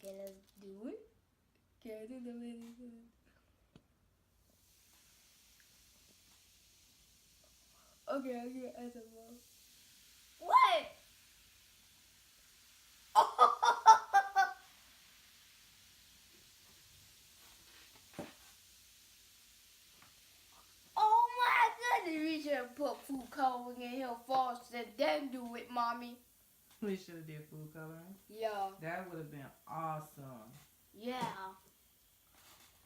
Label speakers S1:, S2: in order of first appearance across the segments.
S1: Okay, let's do it. Okay, I think the way is good. Okay, I don't know. What? Oh my goodness, we should have put food coloring in here first and then do it, Mommy.
S2: We should have did food coloring.
S1: Yeah.
S2: That would have been awesome.
S1: Yeah.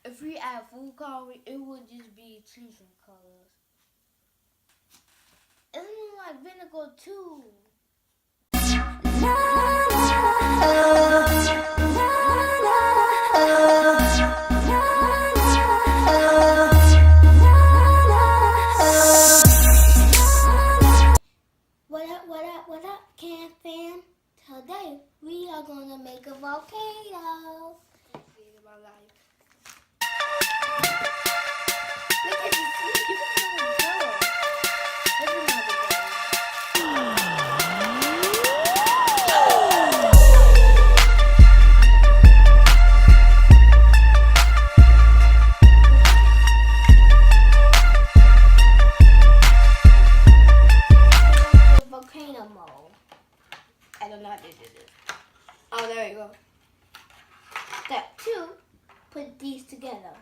S1: If we add food coloring, it would just be choosing colors. Isn't it like vinegar too? What up, Camp Fam? Today we are gonna make a volcano. My life. Look at this. Volcano mold. I don't know how to do this. Oh, there we go. Step 2, put these together.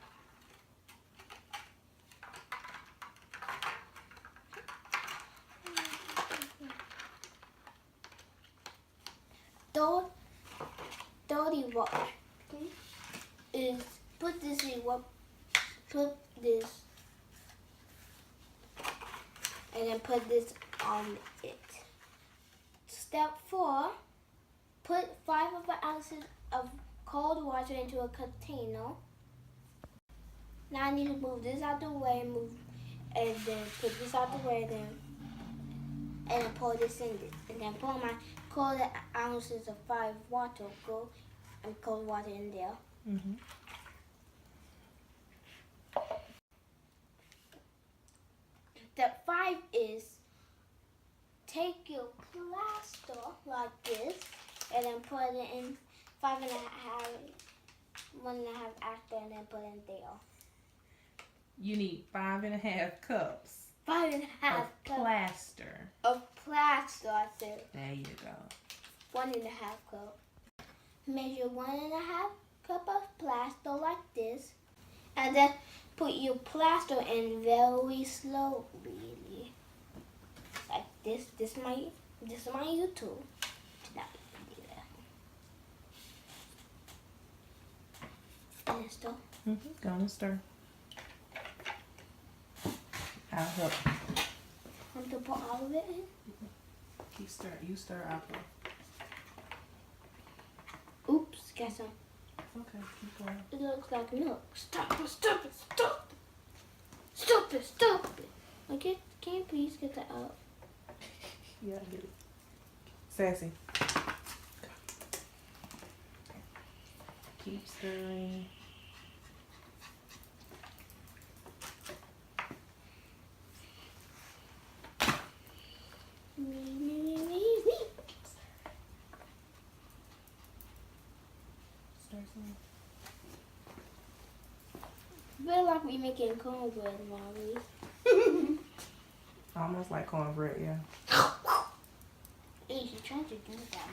S1: Dirty water is put this and then put this on it. Step 4, put 5 ounces of cold water into a container. Now I need to move this out the way and then put this out the way and then pour this in this. And then pour my cold ounces of 5 water and cold water in there.
S2: Mm-hmm.
S1: Step 5 is take your plaster like this and then put it in 1.5 after and then put it in there.
S2: You need 5.5 cups.
S1: 5.5
S2: of plaster.
S1: Of plaster, I said.
S2: There you go.
S1: 1.5 cup. Measure 1.5 cup of plaster like this, and then put your plaster in very slowly, like this. This is my YouTube. And stir.
S2: Go and stir. I'll help.
S1: Want to put all of it in?
S2: Keep stir. You stir, I'll pour.
S1: Oops, got some.
S2: Okay, keep going.
S1: It looks like milk. Stop it. Okay, can you please get that out?
S2: Yeah, I get it. Sassy. Keep stirring. Stir some.
S1: I feel like we making cornbread, Mommy.
S2: Almost like cornbread, yeah.
S1: Hey, she tried to do that.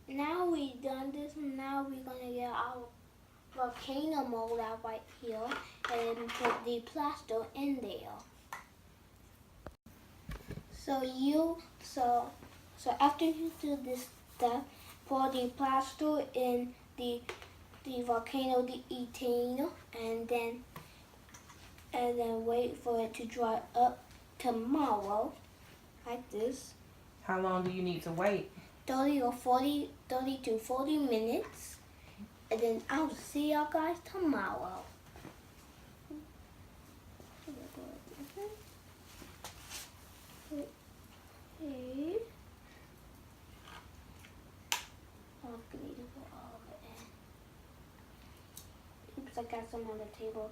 S1: Now we done this. Now we're gonna get our volcano mold out right here and put the plaster in there. So after you do this step, pour the plaster in the volcano, the ethane, and then wait for it to dry up tomorrow, like this.
S2: How long do you need to wait?
S1: 30 to 40 minutes, and then I'll see y'all guys tomorrow. Okay. I'm gonna need to put all of it in. Oops, I got some on the table.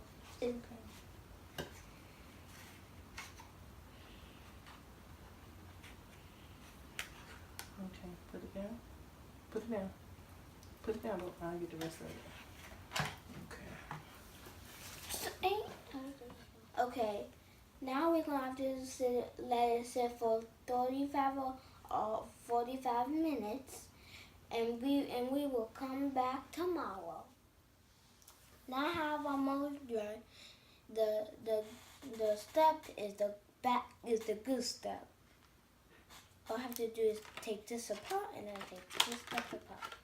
S2: Put it down. Put it down. I'll get the rest of it. Okay.
S1: Okay. Now we're gonna have to let it sit for 35 or 45 minutes, and we will come back tomorrow. Now I have almost dry. The step is the good step. All I have to do is take this apart and then take this step apart.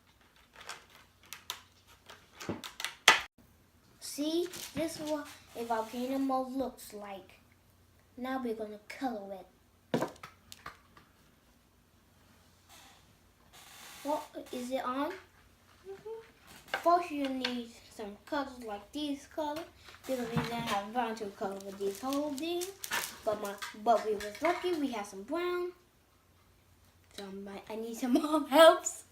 S1: See, this is what a volcano mold looks like. Now we're gonna color it. What is it on? First, you need some colors like these colors. We don't even have brown to color with these whole things. But we was lucky we had some brown. So I need some more helps.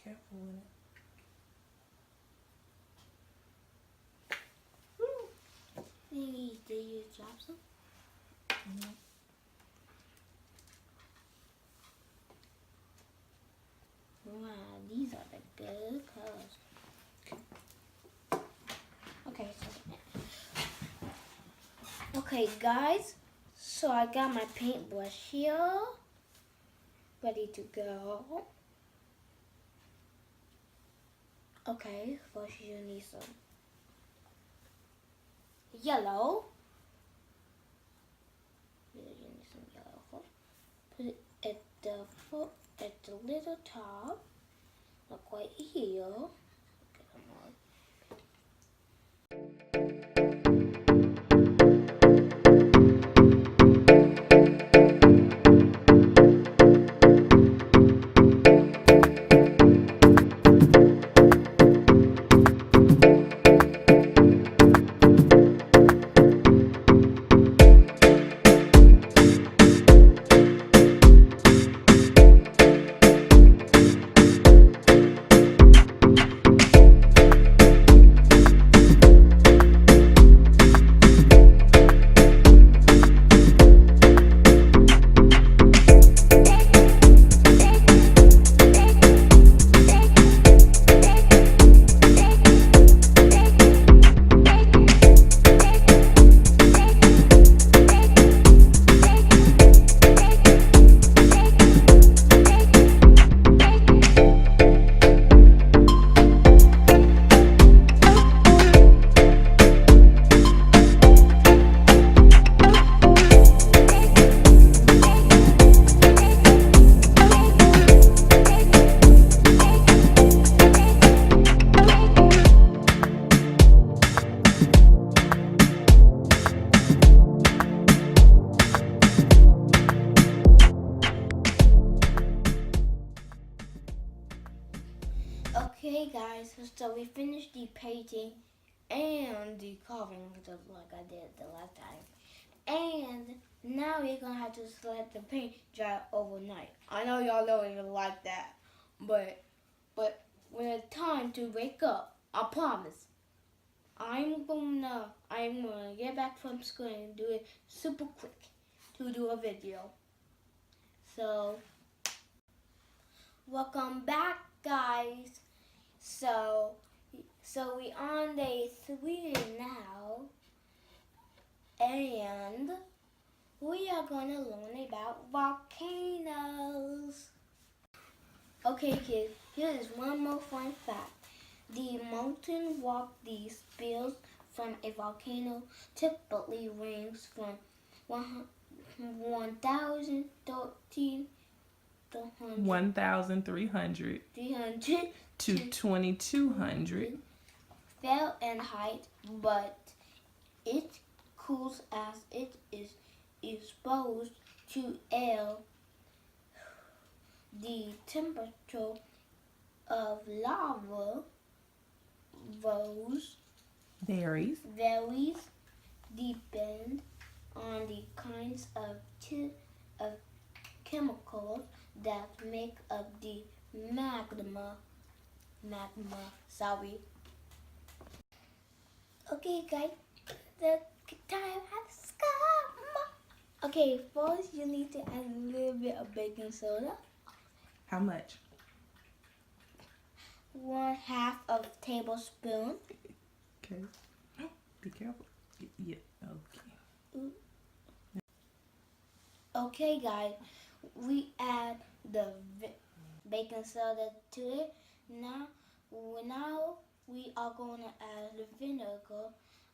S2: Careful with it.
S1: Do you drop some? Wow, these are the good colors. Okay, guys. So I got my paintbrush here, ready to go. Okay, first you need some yellow. You need some yellow first. Put it at the foot, at the little top, like right here. Okay, come on. Okay guys, so we finished the painting and the carving just like I did the last time. And now we're gonna have to let the paint dry overnight. I know y'all don't even like that, but when it's time to wake up, I promise, I'm gonna get back from school and do it super quick to do a video. So welcome back, guys. So we on day 3 now, and we are gonna learn about volcanoes. Okay, kids, here is one more fun fact. The molten rock that spills from a volcano typically ranges from 1,013
S2: 1,300 to 2,200
S1: Fahrenheit, but it cools as it is exposed to air. The temperature of lava varies depend on the kinds of chemicals that make up the magma. Okay, guys, the time has come. Okay, first you need to add a little bit of baking soda.
S2: How much?
S1: 1/2 of tablespoon.
S2: Okay. Be careful. Yeah. Okay.
S1: Okay, guys, we add the baking soda to it. Now we are going to add the vinegar.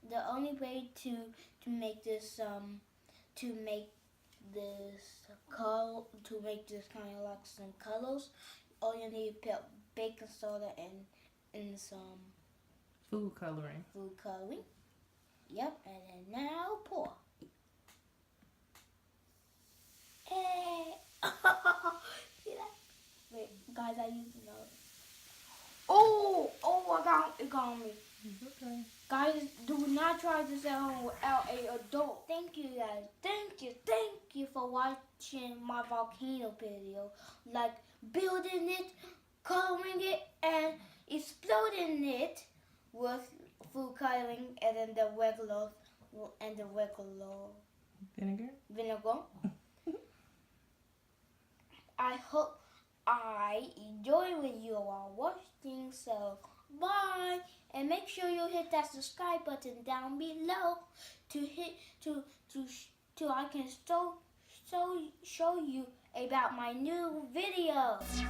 S1: The only way to make this kind of like some colors, all you need to put baking soda and some
S2: Food coloring.
S1: food coloring. Yep, and then now pour. Hey! See that? Wait, guys, I used to know. Oh, it got on me.
S2: Okay.
S1: Guys, do not try this at home without an adult. Thank you, guys. Thank you for watching my volcano video. Like building it, coloring it, and exploding it with food coloring and then the regular
S2: Vinegar.
S1: I hope I enjoy when you are watching, so bye, and make sure you hit that subscribe button down below to I can show you about my new videos.